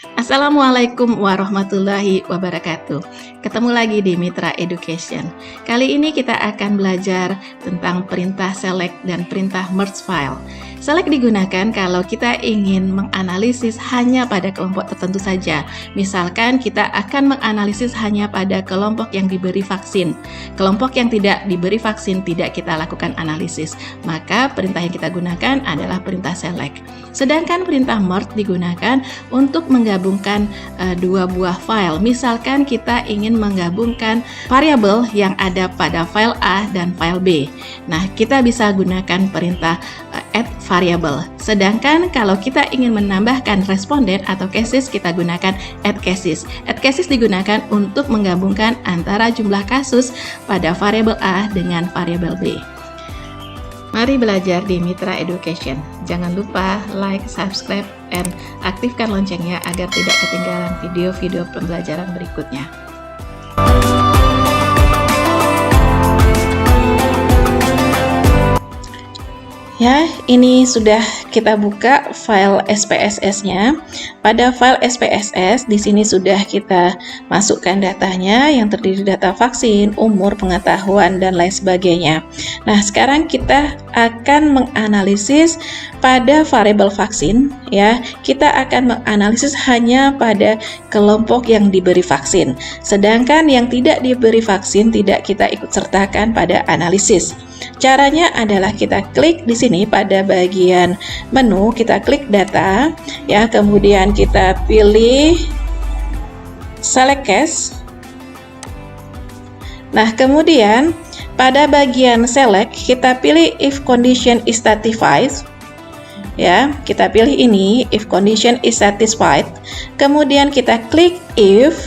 Assalamualaikum warahmatullahi wabarakatuh. Ketemu lagi di Mitra Education. Kali ini kita akan belajar tentang perintah select dan perintah merge file. Select digunakan kalau kita ingin menganalisis hanya pada kelompok tertentu saja. Misalkan kita akan menganalisis hanya pada kelompok yang diberi vaksin. Kelompok yang tidak diberi vaksin tidak kita lakukan analisis. Maka perintah yang kita gunakan adalah perintah select. Sedangkan perintah merge digunakan untuk menggabungkan dua buah file. Misalkan kita ingin menggabungkan variabel yang ada pada file A dan file B. Nah, kita bisa gunakan perintah add variable. Sedangkan kalau kita ingin menambahkan responden atau cases, kita gunakan add cases. Add cases digunakan untuk menggabungkan antara jumlah kasus pada variabel A dengan variabel B. Mari belajar di Mitra Education. Jangan lupa like, subscribe, dan aktifkan loncengnya agar tidak ketinggalan video-video pembelajaran berikutnya. Ya, ini sudah kita buka file SPSS-nya. Pada file SPSS, di sini sudah kita masukkan datanya yang terdiri data vaksin, umur, pengetahuan, dan lain sebagainya. Nah, sekarang kita akan menganalisis pada variabel vaksin, ya. Kita akan menganalisis hanya pada kelompok yang diberi vaksin. Sedangkan yang tidak diberi vaksin tidak kita ikut sertakan pada analisis. Caranya adalah kita klik di sini pada bagian menu, kita klik data, ya, kemudian kita pilih select case. Nah, kemudian pada bagian select kita pilih if condition is satisfied. Ya, kita pilih ini if condition is satisfied. Kemudian kita klik if,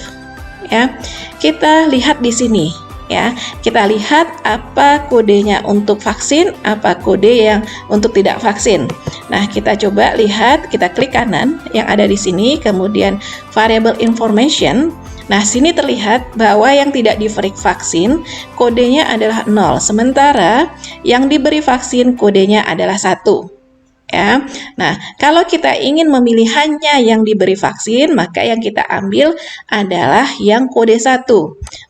ya. Kita lihat di sini. Ya, kita lihat apa kodenya untuk vaksin, apa kode yang untuk tidak vaksin. Nah, kita coba lihat, kita klik kanan yang ada di sini, kemudian variable information. Nah, sini terlihat bahwa yang tidak diberi vaksin kodenya adalah 0, sementara yang diberi vaksin kodenya adalah 1. Ya. Nah, kalau kita ingin memilih hanya yang diberi vaksin, maka yang kita ambil adalah yang kode 1.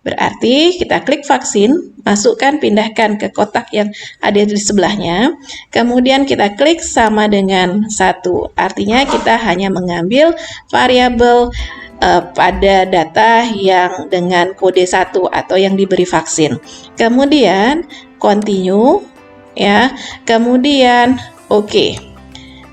Berarti kita klik vaksin, masukkan, pindahkan ke kotak yang ada di sebelahnya. Kemudian kita klik sama dengan 1. Artinya kita hanya mengambil variabel pada data yang dengan kode 1 atau yang diberi vaksin. Kemudian continue, ya. Kemudian oke.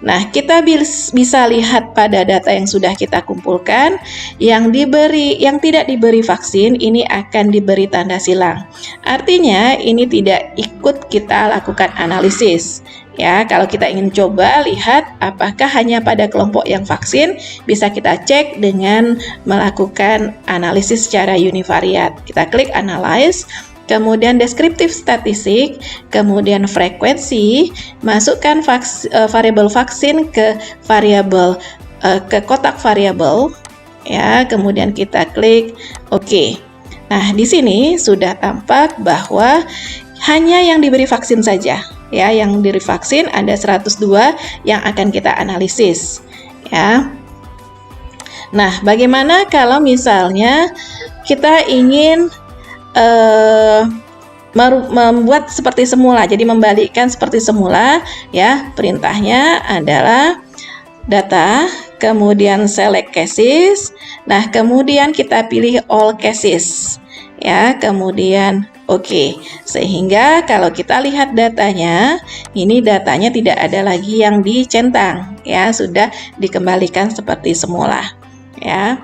Nah, kita bisa lihat pada data yang sudah kita kumpulkan, yang tidak diberi vaksin ini akan diberi tanda silang. Artinya ini tidak ikut kita lakukan analisis. Ya, kalau kita ingin coba lihat apakah hanya pada kelompok yang vaksin, bisa kita cek dengan melakukan analisis secara univariat. Kita klik analyze. Kemudian deskriptif statistik, kemudian frekuensi, masukkan variabel vaksin ke kotak variabel, ya. Kemudian kita klik OK. Nah, di sini sudah tampak bahwa hanya yang diberi vaksin saja, ya. Yang diberi vaksin ada 102 yang akan kita analisis, ya. Nah, bagaimana kalau misalnya kita ingin membuat seperti semula, jadi membalikkan seperti semula, ya. Perintahnya adalah data, kemudian select cases. Nah, kemudian kita pilih all cases, ya. Kemudian oke. Sehingga kalau kita lihat datanya, ini datanya tidak ada lagi yang dicentang, ya, sudah dikembalikan seperti semula, ya.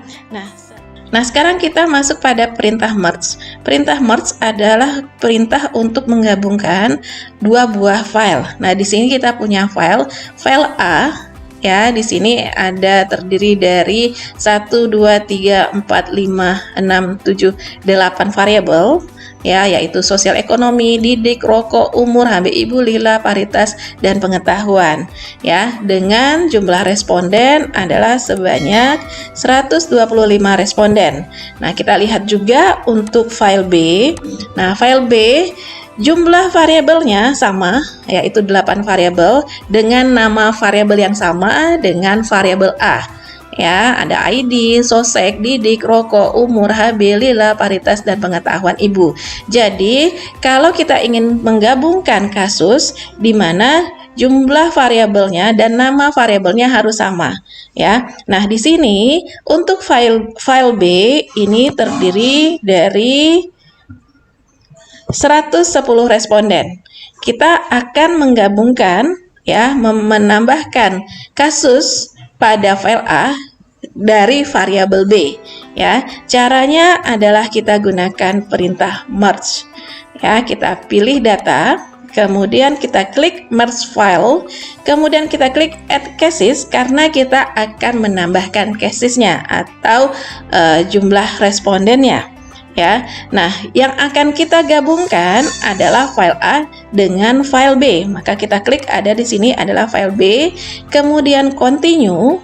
Nah, sekarang kita masuk pada perintah merge. Perintah merge adalah perintah untuk menggabungkan dua buah file. Nah, di sini kita punya file A, ya. Di sini ada terdiri dari 1, 2, 3, 4, 5, 6, 7, 8 variabel, ya, yaitu sosial ekonomi, didik, rokok, umur, HB ibu, lila, paritas, dan pengetahuan, ya. Dengan jumlah responden adalah sebanyak 125 responden. Nah, kita lihat juga untuk file B. Nah, file B jumlah variabelnya sama, yaitu 8 variabel dengan nama variabel yang sama dengan variabel A. ya, ada ID, sosek, didik, rokok, umur, HB, lila, paritas, dan pengetahuan ibu. Jadi, kalau kita ingin menggabungkan kasus di mana jumlah variabelnya dan nama variabelnya harus sama, ya. Nah, di sini untuk file B ini terdiri dari 110 responden. Kita akan menggabungkan, ya, menambahkan kasus pada file A dari variabel B, ya. Caranya adalah kita gunakan perintah merge, ya. Kita pilih data, kemudian kita klik merge file, kemudian kita klik add cases karena kita akan menambahkan casesnya atau jumlah respondennya, ya. Nah, yang akan kita gabungkan adalah file A dengan file B. Maka kita klik ada di sini adalah file B, kemudian continue,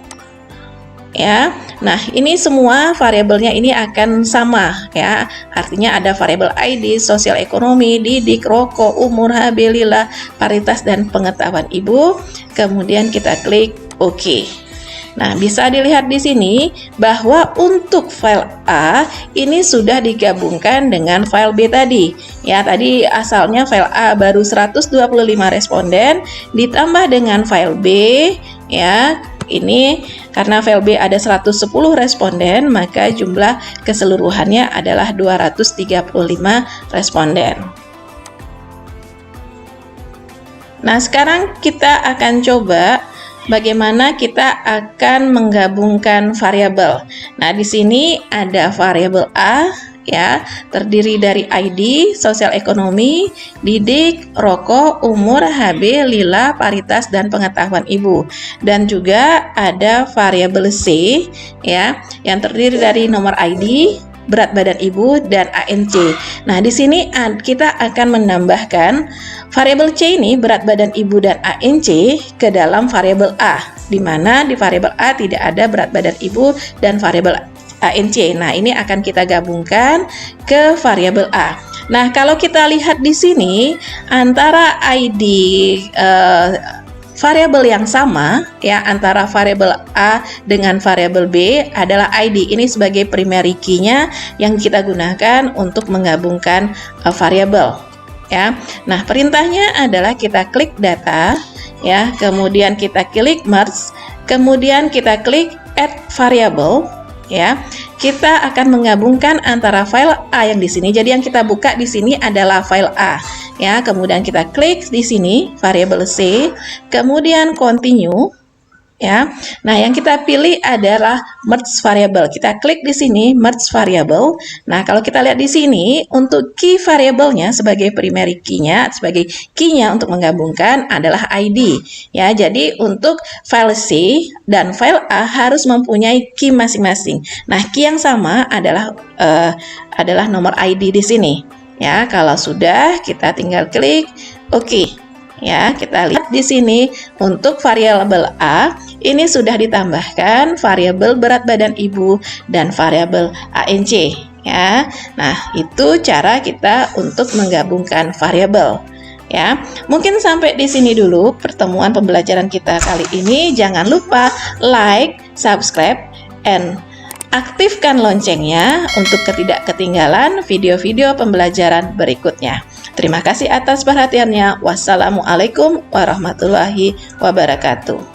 ya. Nah, ini semua variabelnya ini akan sama, ya. Artinya ada variabel ID, sosial ekonomi, didik, rokok, umur, HB, lila, paritas, dan pengetahuan ibu. Kemudian kita klik OK. Nah, bisa dilihat di sini bahwa untuk file A ini sudah digabungkan dengan file B tadi. Ya, tadi asalnya file A baru 125 responden ditambah dengan file B, ya. Ini karena file B ada 110 responden, maka jumlah keseluruhannya adalah 235 responden. Nah, sekarang kita akan coba bagaimana kita akan menggabungkan variabel. Nah, di sini ada variabel A, ya, terdiri dari ID, sosial ekonomi, didik, rokok, umur, HB, lila, paritas, dan pengetahuan ibu. Dan juga ada variabel C, ya, yang terdiri dari nomor ID, berat badan ibu, dan ANC. Nah, di sini kita akan menambahkan variabel C ini, berat badan ibu dan ANC, ke dalam variabel A, di mana di variabel A tidak ada berat badan ibu dan variabel ANC. Nah, ini akan kita gabungkan ke variabel A. Nah, kalau kita lihat di sini antara ID variabel yang sama, ya, antara variabel A dengan variabel B adalah ID. Ini sebagai primary key-nya yang kita gunakan untuk menggabungkan variabel, ya. Nah, perintahnya adalah kita klik data, ya, kemudian kita klik merge, kemudian kita klik add variable, ya. Kita akan menggabungkan antara file A yang di sini. Jadi yang kita buka di sini adalah file A, ya. Kemudian kita klik di sini variabel C, kemudian continue, ya. Nah, yang kita pilih adalah merge variable. Kita klik di sini merge variable. Nah, kalau kita lihat di sini untuk key variabelnya sebagai primary key-nya, sebagai key-nya untuk menggabungkan adalah ID, ya. Jadi untuk file C dan file A harus mempunyai key masing-masing. Nah, key yang sama adalah nomor ID di sini, ya. Kalau sudah, kita tinggal klik OK. Ya, kita lihat di sini untuk variabel A ini sudah ditambahkan variabel berat badan ibu dan variabel ANC, ya. Nah, itu cara kita untuk menggabungkan variabel, ya. Mungkin sampai di sini dulu pertemuan pembelajaran kita kali ini. Jangan lupa like, subscribe, and aktifkan loncengnya untuk tidak ketinggalan video-video pembelajaran berikutnya. Terima kasih atas perhatiannya. Wassalamualaikum warahmatullahi wabarakatuh.